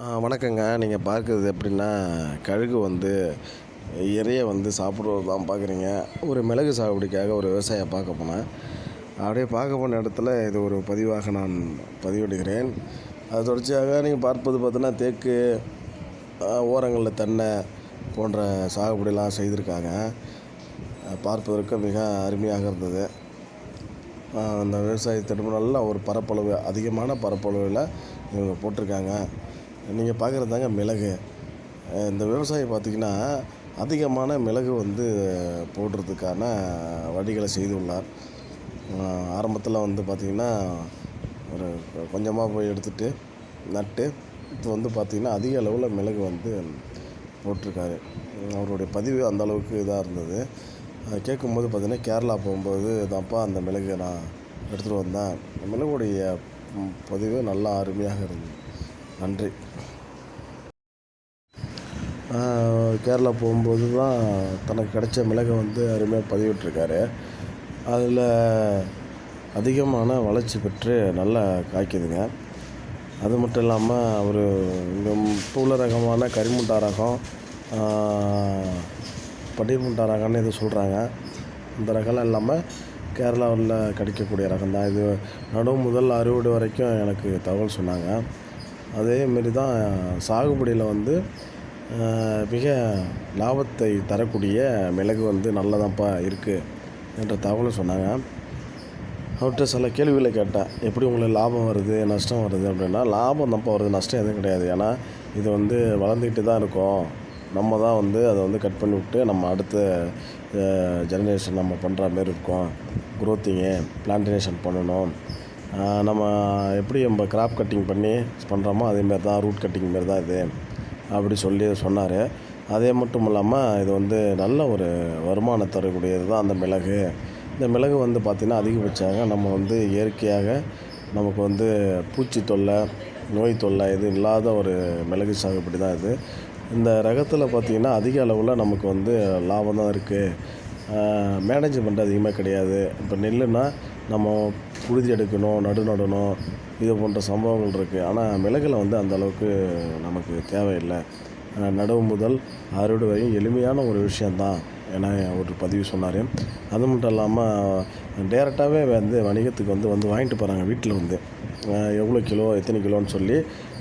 வணக்கங்க. நீங்கள் பார்க்குறது எப்படின்னா, கழுகு வந்து இரைய வந்து சாப்பிடுவது தான் பார்க்குறீங்க. ஒரு மிளகு சாகுபடிக்காக ஒரு விவசாயிய பார்க்க போனேன். அப்படியே பார்க்க போன இடத்துல இது ஒரு பதிவாக நான் பதிவிடுகிறேன். அது தொடர்ச்சியாக நீங்கள் பார்ப்பது பார்த்தீங்கன்னா, தேக்கு ஓரங்களில் தென்னை போன்ற சாகுபடிலாம் செய்திருக்காங்க. பார்ப்பதற்கு மிக அருமையாக இருந்தது. அந்த விவசாயத்திடம் நல்ல ஒரு பரப்பளவு, அதிகமான பரப்பளவில் இவங்க போட்டிருக்காங்க. நீங்கள் பார்க்குறது தாங்க மிளகு. இந்த விவசாயி பார்த்திங்கன்னா, அதிகமான மிளகு வந்து போடுறதுக்கான வழிகளை செய்துள்ளார். ஆரம்பத்தில் வந்து பார்த்திங்கன்னா, ஒரு கொஞ்சமாக போய் எடுத்துகிட்டு நட்டு இப்போ வந்து பார்த்திங்கன்னா, அதிக அளவில் மிளகு வந்து போட்டிருக்காரு. அவருடைய பதிவு அந்த அளவுக்கு இதாக இருந்தது. கேட்கும்போது பார்த்திங்கன்னா, கேரளா போகும்போது தான்ப்பா அந்த மிளகு நான் எடுத்துகிட்டு வந்தேன். மிளகுடைய பதிவு நல்லா அருமையாக இருந்தது. நன்றி. கேரளா போகும்போது தான் தனக்கு கிடைச்ச மிளகை வந்து அருமையாக பதிவிட்டிருக்காரு. அதில் அதிகமான வளர்ச்சி பெற்று நல்லா காய்க்குதுங்க. அது மட்டும் இல்லாமல் அவர் இங்கே இப்போ உள்ள ரகமான கரிமுண்டா ரகம், பன்னீர்முண்டா ரகம்னு எதுவும் சொல்கிறாங்க. இந்த ரகம்லாம் இல்லாமல் கேரளாவில் கிடைக்கக்கூடிய ரகம் தான் இது. நடுவு முதல் அறுவடை வரைக்கும் எனக்கு தகவல் சொன்னாங்க. அதேமாரி தான் சாகுபடியில் வந்து மிக லாபத்தை தரக்கூடிய மிளகு வந்து நல்லதாப்பா இருக்குது என்ற தகவலும் சொன்னாங்க. அவர்கிட்ட சில கேள்விகளை கேட்டேன். எப்படி உங்களுக்கு லாபம் வருது, நஷ்டம் வருது அப்படின்னா, லாபம் தான்ப்பா வருது, நஷ்டம் எதுவும் கிடையாது. ஏன்னா இது வந்து வளர்ந்துக்கிட்டு தான் இருக்கும். நம்ம தான் வந்து அதை வந்து கட் பண்ணி விட்டு நம்ம அடுத்த ஜெனரேஷன் நம்ம பண்ணுற மாரி இருக்கும். க்ரோத்திங்கு பிளான்டேஷன் பண்ணணும். நம்ம எப்படி நம்ம கிராப் கட்டிங் பண்ணி பண்ணுறோமோ அதேமாரி தான், ரூட் கட்டிங் மாரி தான் இது அப்படி சொல்லி சொன்னார். அதே மட்டும் இல்லாமல் இது வந்து நல்ல ஒரு வருமானம் தரக்கூடியது தான் அந்த மிளகு. இந்த மிளகு வந்து பார்த்திங்கன்னா, அதிகபட்சமாக நம்ம வந்து இயற்கையாக நமக்கு வந்து பூச்சி தொல்லை, நோய் தொல்லை இது இல்லாத ஒரு மிளகு சாகுபடி தான் இது. இந்த ரகத்தில் பார்த்திங்கன்னா, அதிக அளவில் நமக்கு வந்து லாபம் தான் இருக்குது. மேனேஜ்மெண்ட் அதிகமாக கிடையாது. இப்போ நெல்லுன்னா நம்ம உழுதி எடுக்கணும், நடணும், இது போன்ற சம்பவங்கள் இருக்குது. ஆனால் மிளகில் வந்து அந்த அளவுக்கு நமக்கு தேவையில்லை. நடவு முதல் அறுவடை வரையும் எளிமையான ஒரு விஷயந்தான் என ஒரு பதிவு சொன்னார். அது மட்டும் இல்லாமல் டேரெக்டாகவே வந்து வணிகத்துக்கு வந்து வாங்கிட்டு போகிறாங்க. வீட்டில் வந்து எவ்வளோ கிலோ, எத்தனை கிலோன்னு சொல்லி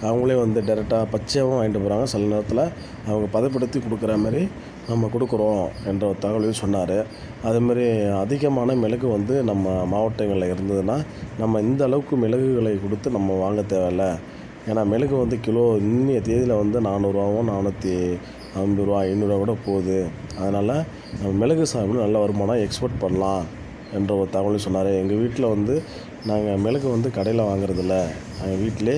அவங்களே வந்து டேரெக்டாக பச்சையாகவும் வாங்கிட்டு போகிறாங்க. சில நேரத்தில் அவங்க பதப்படுத்தி கொடுக்குற மாதிரி நம்ம கொடுக்குறோம் என்ற ஒரு தகவலையும் சொன்னார். அதுமாரி அதிகமான மிளகு வந்து நம்ம மாவட்டங்களில் இருந்ததுன்னா, நம்ம இந்த அளவுக்கு மிளகுகளை கொடுத்து நம்ம வாங்க தேவையில்ல. ஏன்னா மிளகு வந்து கிலோ இன்னைய தேதியில் வந்து 400ரூவாவும், 450 ரூபா, 500 கூட போகுது. அதனால் நம்ம மிளகு சாகுபடி நல்ல வருமானம் எக்ஸ்போர்ட் பண்ணலாம் என்ற ஒரு தகவலையும் சொன்னார். எங்கள் வீட்டில் வந்து நாங்கள் மிளகு வந்து கடையில் வாங்குறதில்ல. எங்கள் வீட்டிலே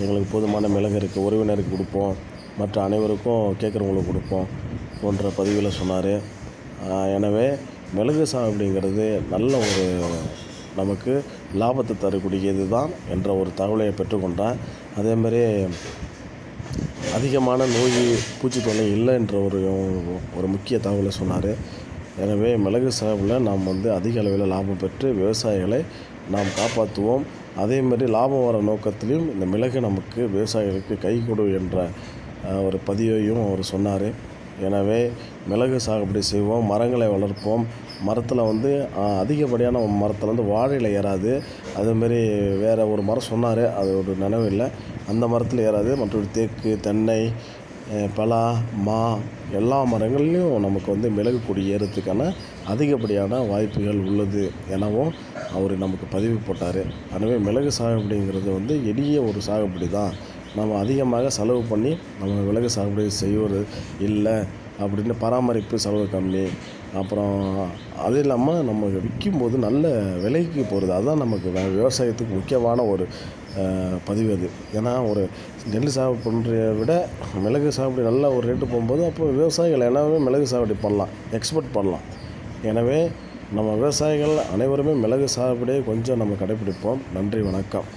எங்களுக்கு போதுமான மிளகு இருக்குது. உறவினருக்கு கொடுப்போம், மற்ற அனைவருக்கும் கேட்குறவங்களுக்கு கொடுப்போம் போன்ற பதிவில் சொன்னார். எனவே மிளகு சாகுபடிங்கிறது நல்ல ஒரு நமக்கு லாபத்தை தரக்கூடியது தான் என்ற ஒரு தகவலை பெற்றுக்கொண்டேன். அதேமாதிரி அதிகமான நோய், பூச்சி தொல்லை இல்லை என்ற ஒரு முக்கிய தகவலை சொன்னார். எனவே மிளகு சாகுபடியில் நாம் வந்து அதிக அளவில் லாபம் பெற்று விவசாயிகளை நாம் காப்பாற்றுவோம். அதேமாதிரி லாபம் வர நோக்கத்திலையும் இந்த மிளகு நமக்கு விவசாயிகளுக்கு கை கொடு என்ற ஒரு பதிவையும் அவர் சொன்னார். எனவே மிளகு சாகுபடி செய்வோம், மரங்களை வளர்ப்போம். மரத்தில் வந்து அதிகப்படியான மரத்தில் வந்து வாழையில் ஏறாது. அதுமாரி வேறு ஒரு மரம் சொன்னார், அது ஒரு நினைவு இல்லை. அந்த மரத்தில் ஏறாது. மற்றொரு தேக்கு, தென்னை, பலா, மா எல்லா மரங்கள்லேயும் நமக்கு வந்து மிளகு கொடி ஏறுறதுக்கான அதிகப்படியான வாய்ப்புகள் உள்ளது எனவும் அவர் நமக்கு பதிவு போட்டார். எனவே மிளகு சாகுபடிங்கிறது வந்து எளிய ஒரு சாகுபடி தான். நம்ம அதிகமாக செலவு பண்ணி நம்ம மிளகு சாகுபடி செய்வது இல்லை அப்படின்னு, பராமரிப்பு செலவு கம்மி. அப்புறம் அது இல்லாமல் நம்ம விற்கும்போது நல்ல விலைக்கு போகிறது. அதுதான் நமக்கு விவசாயத்துக்கு முக்கியமான ஒரு பதிவு அது. ஏன்னா ஒரு நெல் சாகுபடி பண்ணுறதை விட மிளகு சாகுபடி நல்ல ஒரு ரேட்டு போகும்போது அப்போ விவசாயிகள் எல்லாமே மிளகு சாகுபடி பண்ணலாம், எக்ஸ்போர்ட் பண்ணலாம். எனவே நம்ம விவசாயிகள் அனைவருமே மிளகு சாகுபடியை கொஞ்சம் நம்ம கடைப்பிடிப்போம். நன்றி, வணக்கம்.